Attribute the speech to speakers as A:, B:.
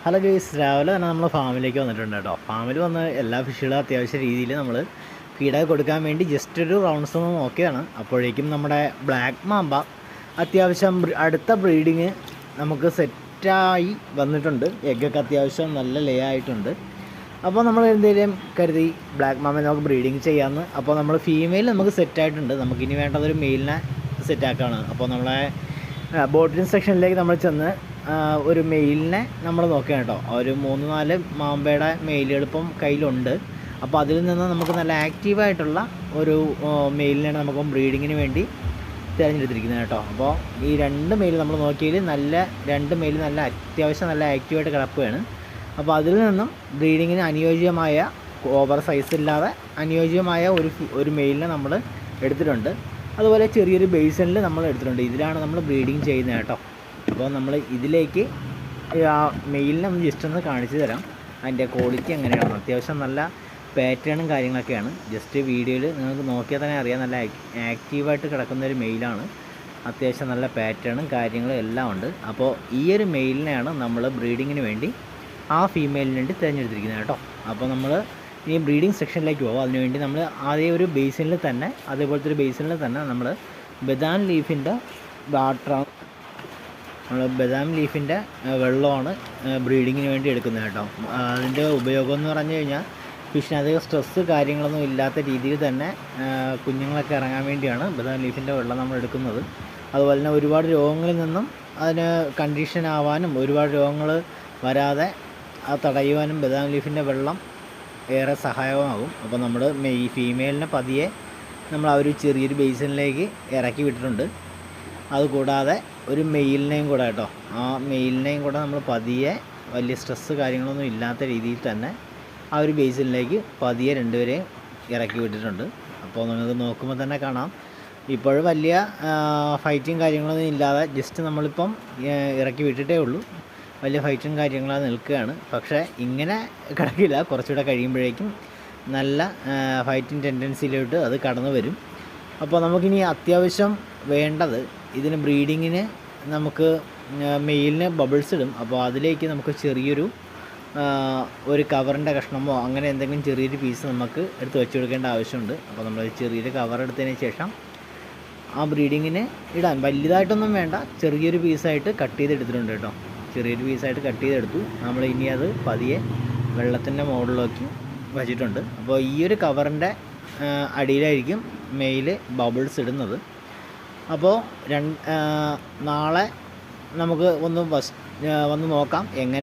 A: Hello guys, രാവിലെ തന്നെ നമ്മൾ ഫാമിലേക്ക് വന്നിട്ടുണ്ട് കേട്ടോ. ഫാമിൽ വന്ന് എല്ലാ ഫിഷുകളും അത്യാവശ്യ രീതിയിൽ നമ്മൾ ഫീഡൊക്കെ കൊടുക്കാൻ വേണ്ടി ജസ്റ്റ് ഒരു റൗണ്ട്സ് ഒന്ന് നോക്കിയതാണ്. അപ്പോഴേക്കും നമ്മുടെ ബ്ലാക്ക് മാമ്പ അത്യാവശ്യം അടുത്ത ബ്രീഡിങ് നമുക്ക് സെറ്റായി വന്നിട്ടുണ്ട്. എഗ്ഗൊക്കെ അത്യാവശ്യം നല്ല ലേ ആയിട്ടുണ്ട്. അപ്പോൾ നമ്മൾ എന്തെങ്കിലും കരുതി ബ്ലാക്ക് മാമ്പ നമുക്ക് ബ്രീഡിങ് ചെയ്യാമെന്ന്. അപ്പോൾ നമ്മൾ ഫീമെയിൽ നമുക്ക് സെറ്റായിട്ടുണ്ട്. നമുക്കിനി വേണ്ടതൊരു മെയിലിനെ സെറ്റാക്കാണ്. അപ്പോൾ നമ്മളെ ബോട്ടിംഗ് സെക്ഷനിലേക്ക് നമ്മൾ ചെന്ന് ഒരു മെയിലിനെ നമ്മൾ നോക്കുക കേട്ടോ. ഒരു 3-4 മാമ്പയുടെ മെയിലുകൾ ഇപ്പം കയ്യിലുണ്ട്. അപ്പോൾ അതിൽ നിന്ന് നമുക്ക് നല്ല ആക്റ്റീവായിട്ടുള്ള ഒരു മെയിലിനാണ് നമുക്ക് ബ്രീഡിങ്ങിന് വേണ്ടി തിരഞ്ഞെടുത്തിരിക്കുന്നത് കേട്ടോ. അപ്പോൾ ഈ 2 മെയിൽ നമ്മൾ നോക്കിയതിൽ നല്ല 2 മെയിൽ നല്ല അത്യാവശ്യം നല്ല ആക്റ്റീവായിട്ട് കിടക്കുകയാണ്. അപ്പോൾ അതിൽ നിന്നും ബ്രീഡിങ്ങിന് അനുയോജ്യമായ ഓവർ സൈസ് ഇല്ലാതെ അനുയോജ്യമായ ഒരു മെയിലിനെ നമ്മൾ എടുത്തിട്ടുണ്ട്. അതുപോലെ ചെറിയൊരു ബേസിനിൽ നമ്മൾ എടുത്തിട്ടുണ്ട്. ഇതിലാണ് നമ്മൾ ബ്രീഡിങ് ചെയ്യുന്നത് കേട്ടോ. അപ്പോൾ നമ്മൾ ഇതിലേക്ക് ആ മെയിലിനെ ഒന്ന് ജസ്റ്റ് ഒന്ന് കാണിച്ചു തരാം. അതിൻ്റെ ക്വാളിറ്റി എങ്ങനെയാണ്. അത്യാവശ്യം നല്ല പാറ്റേണും കാര്യങ്ങളൊക്കെയാണ്. ജസ്റ്റ് വീഡിയോയിൽ നിങ്ങൾക്ക് നോക്കിയാൽ തന്നെ അറിയാം, നല്ല ആക്റ്റീവായിട്ട് കിടക്കുന്ന ഒരു മെയിലാണ്. അത്യാവശ്യം നല്ല പാറ്റേണും കാര്യങ്ങളും എല്ലാം ഉണ്ട്. അപ്പോൾ ഈ ഒരു മെയിലിനെയാണ് നമ്മൾ ബ്രീഡിങ്ങിന് വേണ്ടി ആ ഫീമെയിലിന് വേണ്ടി തിരഞ്ഞെടുത്തിരിക്കുന്നത് കേട്ടോ. അപ്പോൾ നമ്മൾ ഇനി ബ്രീഡിങ് സെക്ഷനിലേക്ക് പോകും. അതിനുവേണ്ടി നമ്മൾ ആദ്യം ഒരു ബേസിനിൽ തന്നെ, അതേപോലത്തെ ഒരു ബേസിനിൽ തന്നെ നമ്മൾ ബദാം ലീഫിൻ്റെ വാട്ടറാണ്, നമ്മൾ ബദാം ലീഫിൻ്റെ വെള്ളമാണ് ബ്രീഡിങ്ങിന് വേണ്ടി എടുക്കുന്നത് കേട്ടോ. അതിൻ്റെ ഉപയോഗം എന്ന് പറഞ്ഞു കഴിഞ്ഞാൽ ഫിഷിന് അധികം സ്ട്രെസ്സ് കാര്യങ്ങളൊന്നും ഇല്ലാത്ത രീതിയിൽ തന്നെ കുഞ്ഞുങ്ങളൊക്കെ ഇറങ്ങാൻ വേണ്ടിയാണ് ബദാം ലീഫിൻ്റെ വെള്ളം നമ്മൾ എടുക്കുന്നത്. അതുപോലെ തന്നെ ഒരുപാട് രോഗങ്ങളിൽ നിന്നും അതിന് കണ്ടീഷൻ ആവാനും ഒരുപാട് രോഗങ്ങൾ വരാതെ അത് തടയുവാനും ബദാം ലീഫിൻ്റെ വെള്ളം ഏറെ സഹായകമാകും. അപ്പോൾ നമ്മൾ ഫീമെയിലിനെ പതിയെ നമ്മൾ ആ ഒരു ചെറിയൊരു ബേസിനിലേക്ക് ഇറക്കി വിട്ടിട്ടുണ്ട്. അതുകൂടാതെ ഒരു മെയിലിനെയും കൂടെ കേട്ടോ, ആ മെയിലിനെയും കൂടെ നമ്മൾ പതിയെ വലിയ സ്ട്രെസ്സ് കാര്യങ്ങളൊന്നും ഇല്ലാത്ത രീതിയിൽ തന്നെ ആ ഒരു ബേസിനിലേക്ക് പതിയെ 2 പേരെയും ഇറക്കി വിട്ടിട്ടുണ്ട്. അപ്പോൾ നിങ്ങൾക്ക് നോക്കുമ്പോൾ തന്നെ കാണാം, ഇപ്പോഴും വലിയ ഫൈറ്റും കാര്യങ്ങളൊന്നും ഇല്ലാതെ ജസ്റ്റ് നമ്മളിപ്പം ഇറക്കി വിട്ടിട്ടേ ഉള്ളൂ. വലിയ ഫൈറ്റും കാര്യങ്ങളാണ് നിൽക്കുകയാണ്. പക്ഷേ ഇങ്ങനെ കിടക്കില്ല, കുറച്ചുകൂടെ കഴിയുമ്പോഴേക്കും നല്ല ഫൈറ്റിംഗ് ടെൻഡൻസിയിലോട്ട് അത് കടന്നു വരും. അപ്പോൾ നമുക്കിനി അത്യാവശ്യം വേണ്ടത് ഇതിന് ബ്രീഡിങ്ങിന് നമുക്ക് മെയിലിന് ബബിൾസ് ഇടും. അപ്പോൾ അതിലേക്ക് നമുക്ക് ചെറിയൊരു ഒരു കവറിൻ്റെ കഷ്ണമോ അങ്ങനെ എന്തെങ്കിലും ചെറിയൊരു പീസ് നമുക്ക് എടുത്ത് വെച്ച് കൊടുക്കേണ്ട ആവശ്യമുണ്ട്. അപ്പോൾ നമ്മൾ ചെറിയൊരു കവർ എടുത്തതിന് ശേഷം ആ ബ്രീഡിങ്ങിന് ഇടാൻ വലുതായിട്ടൊന്നും വേണ്ട, ചെറിയൊരു പീസായിട്ട് കട്ട് ചെയ്തെടുത്തിട്ടുണ്ട് കേട്ടോ. ചെറിയൊരു പീസായിട്ട് കട്ട് ചെയ്തെടുത്തു. നമ്മൾ ഇനി അത് പതിയെ വെള്ളത്തിൻ്റെ മുകളിലേക്ക് വച്ചിട്ടുണ്ട്. അപ്പോൾ ഈ ഒരു കവറിൻ്റെ അടിയിലായിരിക്കും മെയിൽ ബബിൾസ് ഇടുന്നത്. അപ്പോൾ നാളെ നമുക്ക് വന്ന് നോക്കാം എങ്ങനെ